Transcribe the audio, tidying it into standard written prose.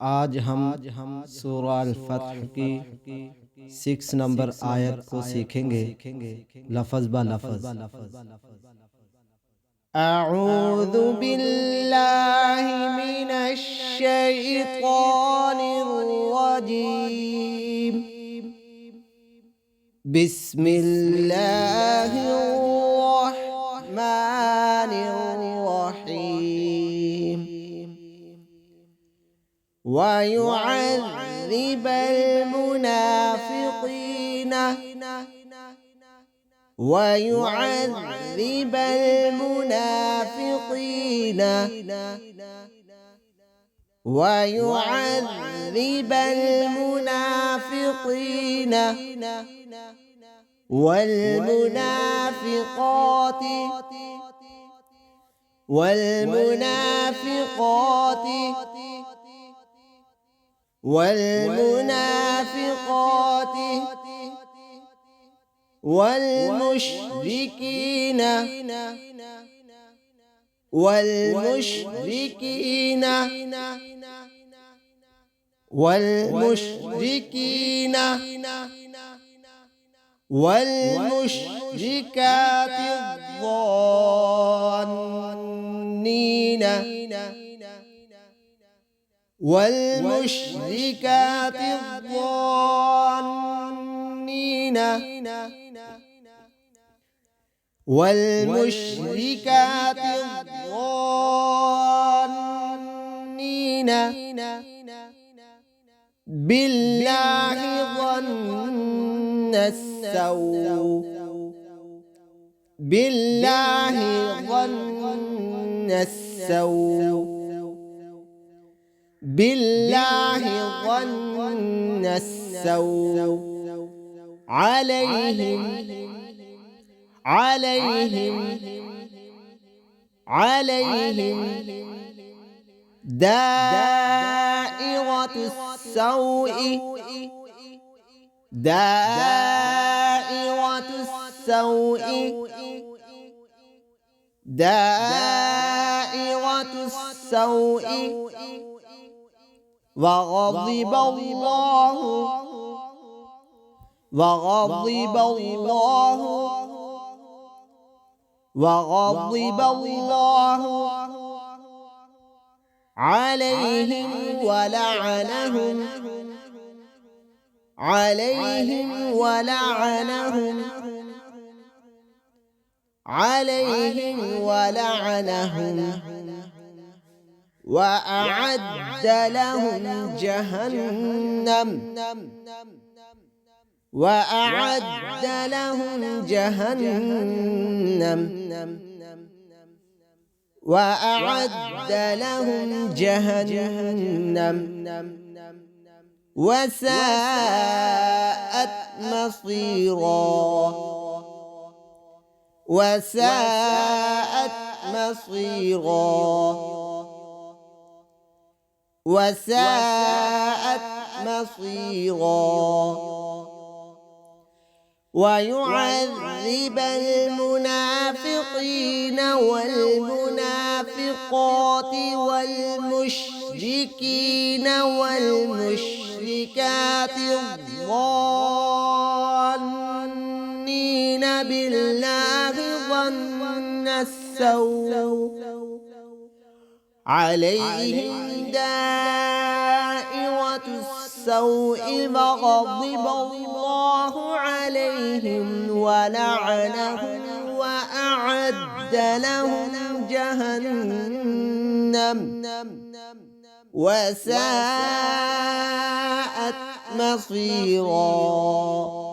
आज हम सूरा अल-फत्ह की 6 नंबर आयत को सीखेंगे लफ्ज़ ब लफ्ज़। अऊज़ु बिल्लाहि मिनश शैतानिर रजीम। बिस्मिल्लाहिर रहमानिर रहीम। ويعذب المنافقين ويعذب المنافقين ويعذب المنافقين والمنافقات والمنافقات والمنافقات والمشركين والمشركين والمشركين والمشركات الظانين والمشركات الظانين والمشركات الظانين بالله ظن السوء بالله ظن السوء بالله ظن السوء عليهم دائرة السوء دائرة السوء دائرة السوء وغضب الله وغضب الله وغضب الله عليهم ولعنهم عليهم ولعنهم عليهم ولعنهم وأعد لهم جهنم وأعد لهم جهنم وأعد لهم جهنم وساءت مصيرا وساءت مصيرا وساءت مصيرا ويعذب المنافقين والمنافقات والمشركين والمشركات الظانين بالله ظن السوء عليهم دائرة السوء وغضب الله عليهم ولعنهم وأعد لهم جهنم وساءت مصيرا.